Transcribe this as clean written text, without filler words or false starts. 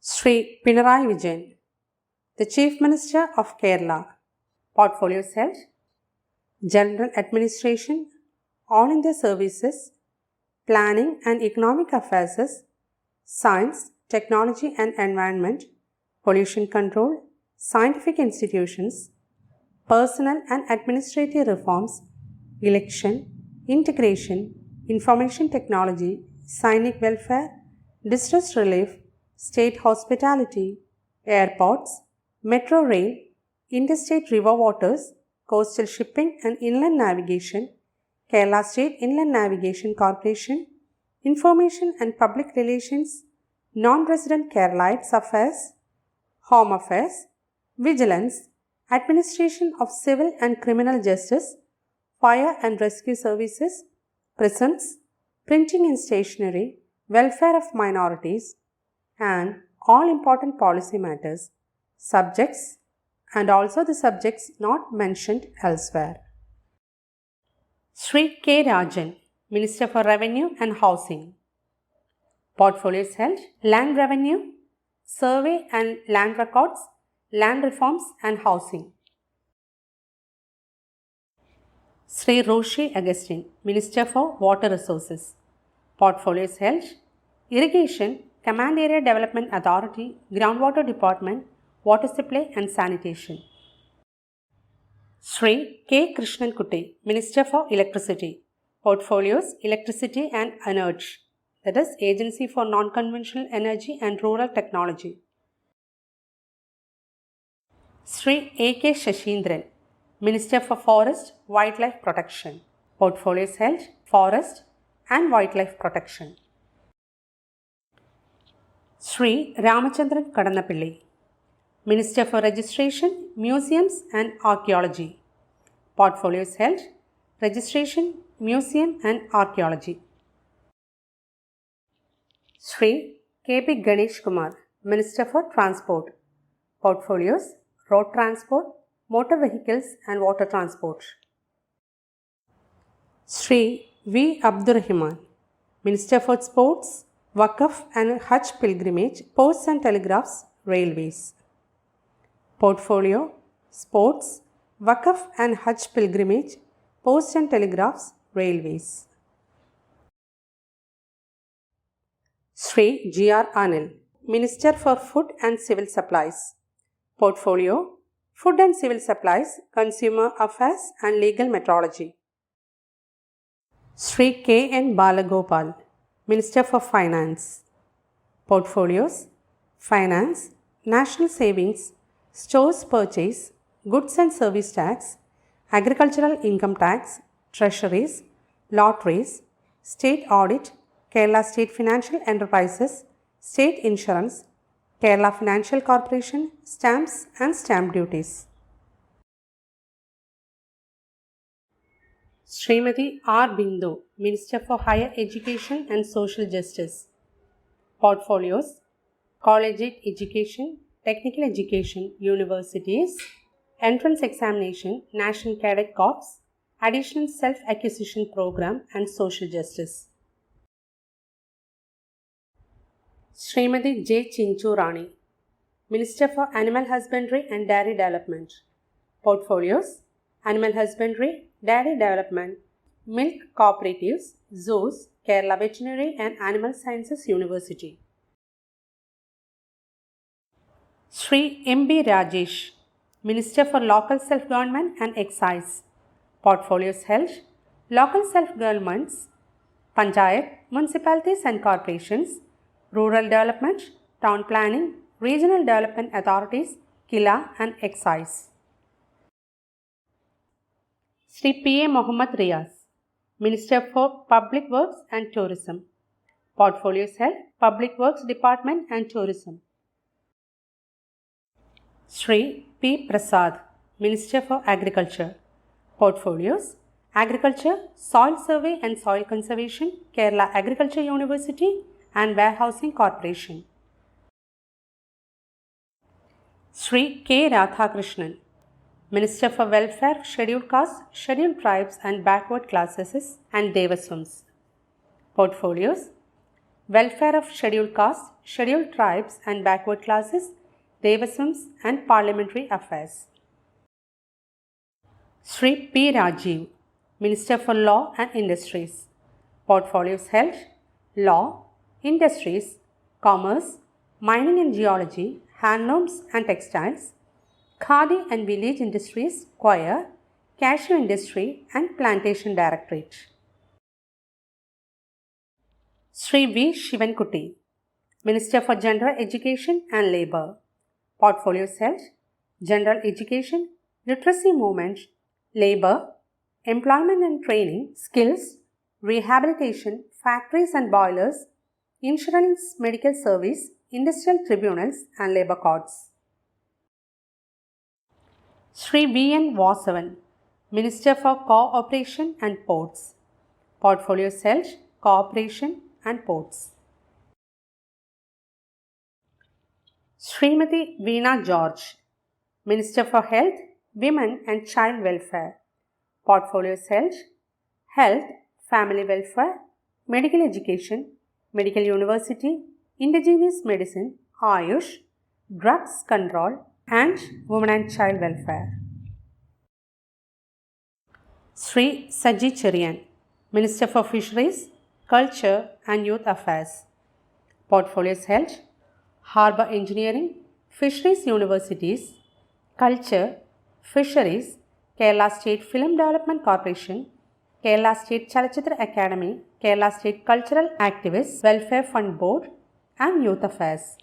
Sri Pinarayi Vijayan, the Chief Minister of Kerala. Portfolios held: General Administration, All India Services, Planning and Economic Affairs, Science, Technology and Environment, Pollution Control, Scientific Institutions, Personnel and Administrative Reforms, Election, Integration, Information Technology, Scenic Welfare, Distress Relief, State Hospitality, Airports, Metro Rail, Interstate River Waters, Coastal Shipping and Inland Navigation, Kerala State Inland Navigation Corporation, Information and Public Relations, Non-Resident Keralites Affairs, Home Affairs, Vigilance, Administration of Civil and Criminal Justice, Fire and Rescue Services, Prisons, Printing and Stationery, Welfare of Minorities, and all important policy matters, subjects, and also the subjects not mentioned elsewhere. Sri K. Rajan, Minister for Revenue and Housing. Portfolios held: Land Revenue, Survey and Land Records, Land Reforms and Housing. Sri Roshi Agustin, Minister for Water Resources. Portfolios held: Irrigation, Command Area Development Authority, Groundwater Department, Water Supply and Sanitation. Sri K. Krishnan Kutti, Minister for Electricity. Portfolios: Electricity and Energy, that is Agency for Non-Conventional Energy and Rural Technology. Sri A. K. Shashindran, Minister for Forest, Wildlife Protection. Portfolios held: Forest and Wildlife Protection. Sri Ramachandran Kadannapilli, Minister for Registration, Museums and Archaeology. Portfolios held: Registration, Museum and Archaeology. Sri K. P. Ganesh Kumar, Minister for Transport. Portfolios: Road Transport, Motor Vehicles and Water Transport. Sri V. Abdurrahman, Minister for Sports, Waqf and Hajj Pilgrimage, Posts and Telegraphs, Railways. Portfolio: Sports, Waqf and Hajj Pilgrimage, Posts and Telegraphs, Railways. Sri G. R. Anil, Minister for Food and Civil Supplies. Portfolio: Food and Civil Supplies, Consumer Affairs and Legal Metrology. Sri K. N. Balagopal, Minister for Finance. Portfolios: Finance, National Savings, Stores Purchase, Goods and Service Tax, Agricultural Income Tax, Treasuries, Lotteries, State Audit, Kerala State Financial Enterprises, State Insurance, Kerala Financial Corporation, Stamps and Stamp Duties. Srimati R. Bindu, Minister for Higher Education and Social Justice. Portfolios: Collegiate Education, Technical Education, Universities, Entrance Examination, National Cadet Corps, Additional Self-Acquisition Program and Social Justice. Srimati J. Chinchu Rani, Minister for Animal Husbandry and Dairy Development. Portfolios: Animal Husbandry, Dairy Development, Milk Cooperatives, Zoos, Kerala Veterinary and Animal Sciences University. Sri M. B. Rajesh, Minister for Local Self-Government and Excise. Portfolios held: Local Self-Governments, Panchayat, Municipalities and Corporations, Rural Development, Town Planning, Regional Development Authorities, Kila and Excise. Sri P. A. Mohammad Riaz, Minister for Public Works and Tourism. Portfolios held: Public Works Department and Tourism. Sri P. Prasad, Minister for Agriculture. Portfolios: Agriculture, Soil Survey and Soil Conservation, Kerala Agriculture University and Warehousing Corporation. Sri K. Radhakrishnan, Minister for Welfare, Scheduled Castes, Scheduled Tribes and Backward Classes and Devaswams. Portfolios: welfare of scheduled castes, scheduled tribes and backward classes, Devaswams and parliamentary affairs. Sri P. Rajiv, Minister for Law and Industries. Portfolios held: Law, Industries, Commerce, Mining and Geology, Handlooms and Textiles, Khadi and Village Industries, Choir, Cashew Industry and Plantation Directorate. Sri V. Shivankutty, Minister for General Education and Labour. Portfolios held: General Education, Literacy Movement, Labour, Employment and Training, Skills, Rehabilitation, Factories and Boilers, Insurance, Medical Service, Industrial Tribunals and Labour Courts. Sri V. N. Vasavan, Minister for Cooperation and Ports. Portfolios held: Cooperation and Ports. Srimati Veena George, Minister for Health, Women and Child Welfare. Portfolios held: Health, Family Welfare, Medical Education, Medical University, Indigenous Medicine, Ayush, Drugs Control and Women and Child Welfare. Sri Saji Cherian, Minister for Fisheries, Culture and Youth Affairs. Portfolios held: Harbour Engineering, Fisheries Universities, Culture, Fisheries, Kerala State Film Development Corporation, Kerala State Chalachitra Academy, Kerala State Cultural Activists Welfare Fund Board and Youth Affairs.